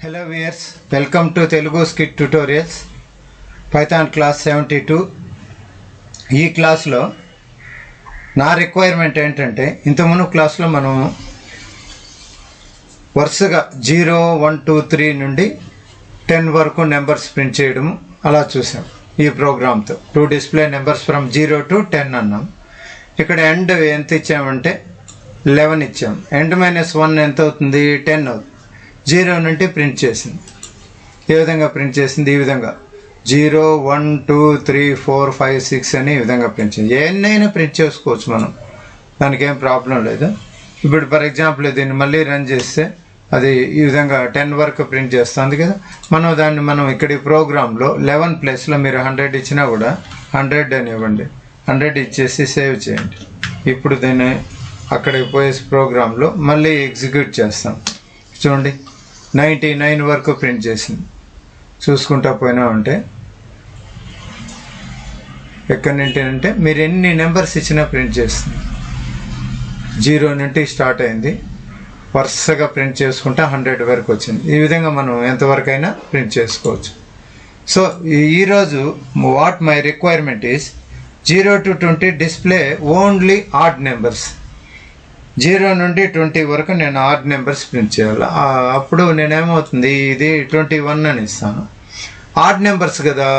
Hello viewers, welcome to Telugu Scit tutorials, Python class 72. ఈ క్లాస్లో నా రిక్వైర్మెంట్ ఏంటంటే ఇంతకుముందు క్లాస్లో మనం వరుసగా 0, 1, 2, 3 నుండి 10 వరకు నెంబర్స్ ప్రింట్ చేయడం అలా చూసాం ఈ ప్రోగ్రామ్తో. To display numbers from 0 to 10 అన్నాం. ఇక్కడ ఎండ్ ఎంత ఇచ్చామంటే 11 ఇచ్చాం. ఎండ్ -1 ఎంత అవుతుంది? 10 అవుతుంది. 0 నుండి ప్రింట్ చేసింది. ఏ విధంగా ప్రింట్ చేసింది? ఈ విధంగా 0, 1, 2, 3, 4, 5, 6 అని ఈ విధంగా ప్రింట్ చేసింది. ఎన్నైనా ప్రింట్ చేసుకోవచ్చు మనం, దానికి ఏం ప్రాబ్లం లేదు. ఇప్పుడు ఫర్ ఎగ్జాంపుల్ దీన్ని మళ్ళీ రన్ చేస్తే అది ఈ విధంగా 10 వరకు ప్రింట్ చేస్తుంది కదా. మనం ఇక్కడ ఈ ప్రోగ్రాంలో 11 ప్లేస్లో మీరు 100 ఇచ్చినా కూడా 100 అని ఇవ్వండి. 100 ఇచ్చేసి సేవ్ చేయండి. ఇప్పుడు దీన్ని అక్కడికి పోయే ప్రోగ్రాంలో మళ్ళీ ఎగ్జిక్యూట్ చేస్తాం. చూడండి 99 వరకు ప్రింట్ చేసింది. చూసుకుంటా పోయినా ఉంటే ఎక్కడి నుండి అంటే మీరు ఎన్ని నెంబర్స్ ఇచ్చినా ప్రింట్ చేస్తుంది. 0 నుండి స్టార్ట్ అయింది, వరుసగా ప్రింట్ చేసుకుంటే 100 వరకు వచ్చింది. ఈ విధంగా మనం ఎంతవరకు అయినా ప్రింట్ చేసుకోవచ్చు. సో ఈరోజు what my requirement is 0 to 20 display only odd numbers. 0 నుండి 20 వరకు నేను ఆడ్ నెంబర్స్ ప్రింట్ చేయాలి. అప్పుడు నేనేమవుతుంది, ఇది 21 అని ఇస్తాను. ఆడ్ నెంబర్స్ కదా,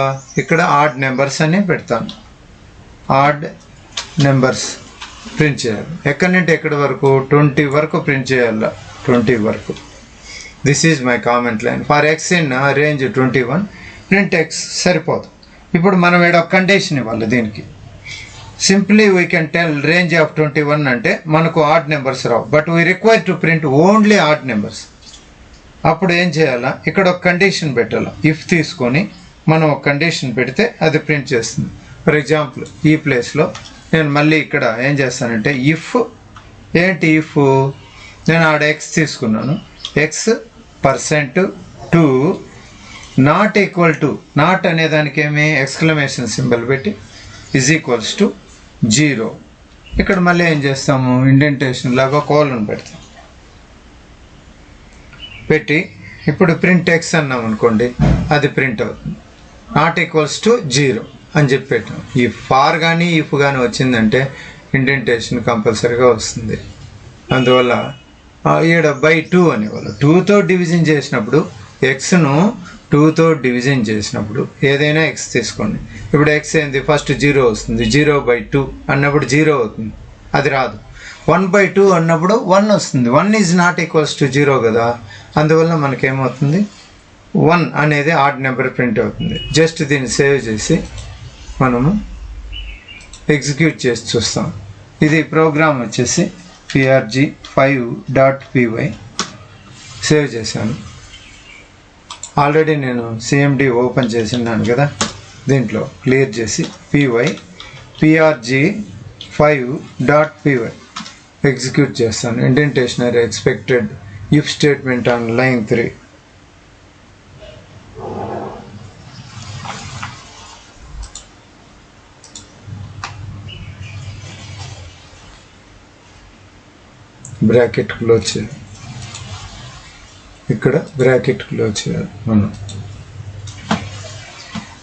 ఇక్కడ ఆడ్ నెంబర్స్ అని పెడతాను. ఆడ్ నెంబర్స్ ప్రింట్ చేయాలి. ఎక్కడి నుండి ఎక్కడి వరకు? 20 వరకు ప్రింట్ చేయాలి. 20 వరకు. This is my comment line. For X in range 21 print X సరిపోదు. ఇప్పుడు మనం ఏదో కండిషన్ ఇవ్వాలి దీనికి. Simply we can tell range of 21 అంటే మనకు odd numbers Rao, but we require to print only odd numbers. అప్పుడు ఏం చేయాలా? ఇక్కడ ఒక కండిషన్ పెట్టాలి. ఇఫ్ తీసుకొని మనం ఒక కండిషన్ పెడితే అది ప్రింట్ చేస్తుంది. ఫర్ ఎగ్జాంపుల్ ఈ ప్లేస్లో నేను మళ్ళీ ఇక్కడ ఏం చేస్తానంటే ఇఫ్ ఏంటి, ఇఫ్ నేను ఆడ ఎక్స్ తీసుకున్నాను. X %2 not equal to, not అనే దానికి ఏమి ఎక్స్క్లమేషన్ సింబల్ పెట్టి ఈజ్ ఈక్వల్స్ టు 0. ఇక్కడ మళ్ళీ ఏం చేస్తాము, ఇండెంటేషన్ లాగా కోలన్ పెడతాం. పెట్టి ఇప్పుడు ప్రింట్ ఎక్స్ అన్నాం అనుకోండి, అది ప్రింట్ అవుతుంది. నాట్ ఈక్వల్స్ టు 0 అని చెప్పి పెట్టాం. ఈ ఫార్ కానీ ఇఫ్ కానీ వచ్చిందంటే ఇండెంటేషన్ కంపల్సరీగా వస్తుంది. అందువల్ల ఈడ బై 2 అనేవాళ్ళు 2తో డివిజన్ చేసినప్పుడు ఎక్స్ను 2తో డివిజన్ చేసినప్పుడు ఏదైనా ఎక్స్ తీసుకోండి. ఇప్పుడు ఎక్స్ ఏంది, ఫస్ట్ 0 వస్తుంది. 0/2 అన్నప్పుడు 0 అవుతుంది, అది రాదు. 1/2 అన్నప్పుడు 1 వస్తుంది. 1 ఈజ్ నాట్ ఈక్వల్స్ టు 0 కదా. అందువల్ల మనకేమవుతుంది, 1 అనేది ఆడ్ నెంబర్ ప్రింట్ అవుతుంది. జస్ట్ దీన్ని సేవ్ చేసి మనము ఎగ్జిక్యూట్ చేసి చూస్తాం. ఇది ప్రోగ్రామ్ వచ్చేసి prg5.py సేవ్ చేశాను. ఆల్రెడీ నేను సిఎండి ఓపెన్ చేసినాను కదా, దీంట్లో క్లియర్ చేసి prg5.py ఎగ్జిక్యూట్ చేస్తాను. Indentation expected if statement on line 3. Bracket close చేయాలి. ఇక్కడ బ్రాకెట్ క్లోజ్ చేయాలి. మనం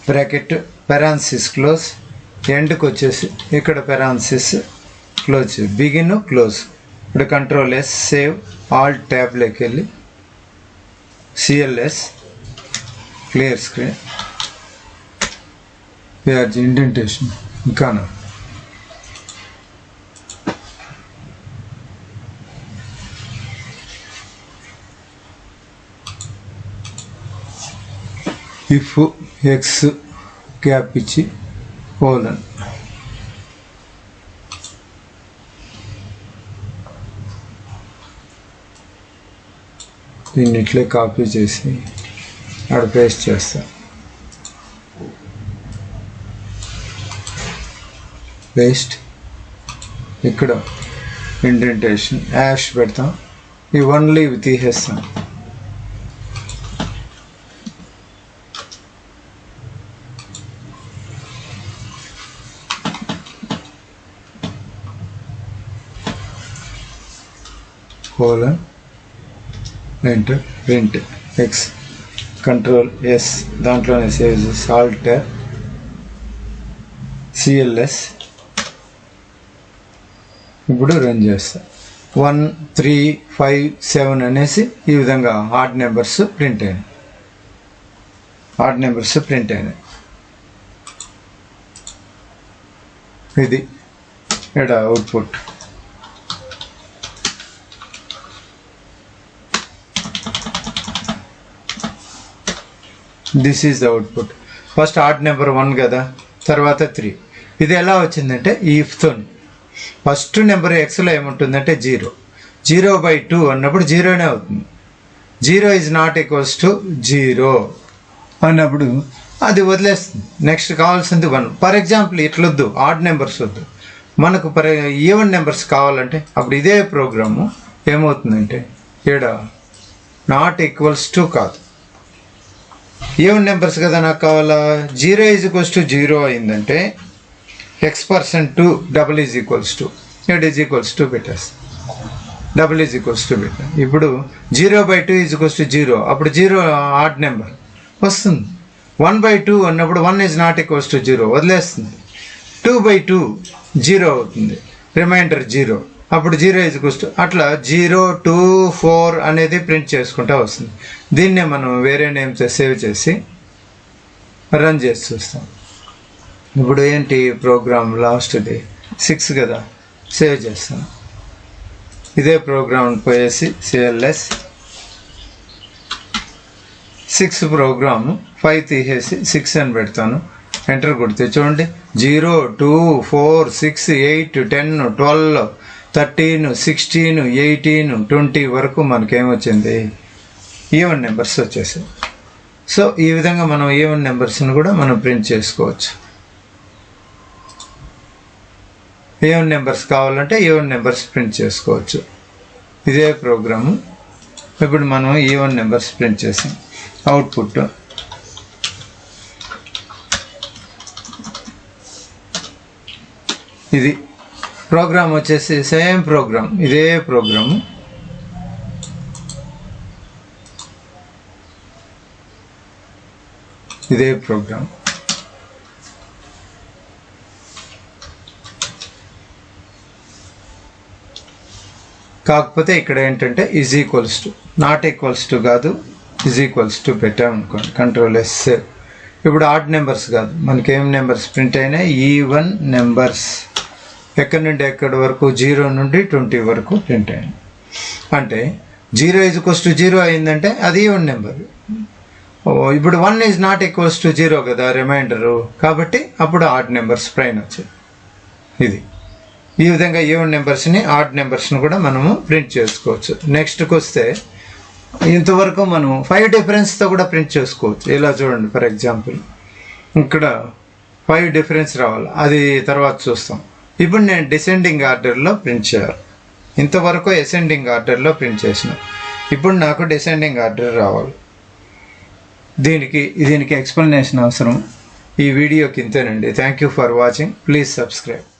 బ్రాకెట్ పెరాన్సిస్ క్లోజ్, ఎండ్కి వచ్చేసి ఇక్కడ పెరాన్సిస్ క్లోజ్ చేయాలి. Begin close. ఇప్పుడు Ctrl+S సేవ్. ఆల్ ట్యాబ్లోకి వెళ్ళి CLS clear screen. PRG indentation ఇంకానా ఇఫ్ ఎక్స్ గ్యాప్ ఇచ్చి కోలన్. దీన్ని ఇట్లే కాపీ చేసి ఆడ పేస్ట్ చేస్తా. పేస్ట్. ఇక్కడ ఇండెంటేషన్ యాష్ పెడతాం. ఈ ఓన్లీ ఇవి తీసేస్తాం. Colon enter print. X control yes దాంట్లోనే సేవ్ చేసి ఆల్టర్ సిఎల్ఎస్ ఇప్పుడు రన్ చేస్తా 1 3 5 7 అనేసి ఈ విధంగా ఆడ్ నెంబర్స్ ప్రింట్ అయినాయి ఇది ఇక్కడ output this is the output first odd number 1 కదా తర్వాత 3 ఇది ఎలా వచ్చిందంటే ఈఫ్తో ఫస్ట్ నెంబర్ ఎక్స్లో ఏముంటుందంటే 0/2 అన్నప్పుడు జీరోనే అవుతుంది 0 ఈజ్ నాట్ ఈక్వల్స్ టు 0 అన్నప్పుడు అది వదిలేస్తుంది నెక్స్ట్ కావాల్సింది 1 ఫర్ ఎగ్జాంపుల్ ఇట్లొద్దు ఆడ్ నెంబర్స్ వద్దు మనకు ఈవెన్ నెంబర్స్ కావాలంటే అప్పుడు ఇదే ప్రోగ్రాము ఏమవుతుందంటే ఇక్కడ నాట్ ఈక్వల్స్ టు కాదు ఈవెన్ నెంబర్స్ కదా నాకు కావాలా 0 ఈజ్ ఈక్వల్స్ టు 0 అయిందంటే x%2 double is equals to ఇక్కడ ఈజ్ ఈక్వల్స్ టు పెట్టేస్తాం డబుల్ ఈజ్ ఈక్వల్స్ టు పెట్టాం ఇప్పుడు 0/2 ఈజ్ ఈక్వల్స్ టు 0 అప్పుడు 0 ఆడ్ నెంబర్ వస్తుంది 1/2 అన్నప్పుడు 1 ఈజ్ నాట్ ఈక్వల్స్ టు 0 వదిలేస్తుంది 2/2 0 అవుతుంది రిమైండర్ 0 అప్పుడు 0 ఈజ్ ఈక్వల్స్ టు అట్లా 0 2 4 అనేది ప్రింట్ చేసుకుంటూ వస్తుంది దీన్నే మనం వేరే నేమ్స్ సేవ్ చేసి రన్ చేసి చూస్తాం ఇప్పుడు ఏంటి ప్రోగ్రామ్ లాస్ట్ది 6 కదా సేవ్ చేస్తాను ఇదే ప్రోగ్రామ్ పోయేసి సిఎల్ఎస్ 6 ప్రోగ్రామ్ 5 తీసేసి 6 అని పెడతాను ఎంటర్ కొడితే చూడండి 0 2 4 6 8 10 12 13 16 18 20 వరకు మనకేమొచ్చింది ఈవెన్ నెంబర్స్ వచ్చేసాయి సో ఈ విధంగా మనం ఈవెన్ నెంబర్స్ని కూడా మనం ప్రింట్ చేసుకోవచ్చు ఈవెన్ నెంబర్స్ కావాలంటే ఈవెన్ నెంబర్స్ ప్రింట్ చేసుకోవచ్చు ఇదే ప్రోగ్రాము ఇప్పుడు మనం ఈవెన్ నెంబర్స్ ప్రింట్ చేసాం అవుట్పుట్ ఇది ప్రోగ్రామ్ వచ్చేసి సేమ్ ప్రోగ్రామ్ ఇదే ప్రోగ్రాము కాకపోతే ఇక్కడ ఏంటంటే is equals to not equals to కాదు ఈజ్ ఈక్వల్స్ టు పెట్టామనుకోండి కంట్రోల్ ఎస్ ఇప్పుడు ఆడ్ నెంబర్స్ కాదు మనకి ఏం నెంబర్స్ ప్రింట్ అయినాయి ఈవెన్ నెంబర్స్ ఎక్కడి నుండి ఎక్కడి వరకు 0 నుండి 20 వరకు ప్రింట్ అయింది అంటే 0 ఈజ్ ఈక్వల్స్ టు 0 అయిందంటే అది ఈవెన్ నెంబర్ ఇప్పుడు 1 ఈజ్ నాట్ ఈక్వల్స్ టు 0 కదా రిమైండరు కాబట్టి అప్పుడు ఆడ్ నెంబర్స్ ప్రైన్ వచ్చాయి ఇది ఈ విధంగా ఈవెన్ నెంబర్స్ని ఆడ్ నెంబర్స్ని కూడా మనము ప్రింట్ చేసుకోవచ్చు నెక్స్ట్కి వస్తే ఇంతవరకు మనం 5 డిఫరెన్స్తో కూడా ప్రింట్ చేసుకోవచ్చు ఇలా చూడండి ఫర్ ఎగ్జాంపుల్ ఇక్కడ 5 డిఫరెన్స్ రావాలి అది తర్వాత చూస్తాం ఇప్పుడు నేను డిసెండింగ్ ఆర్డర్లో ప్రింట్ చేయాలి ఇంతవరకు అసెండింగ్ ఆర్డర్లో ప్రింట్ చేసిన ఇప్పుడు నాకు డిసెండింగ్ ఆర్డర్ రావాలి దీనికి ఎక్స్ప్లెనేషన్ అవసరం ఈ వీడియోకి ఇంతేనండి thank you for watching please subscribe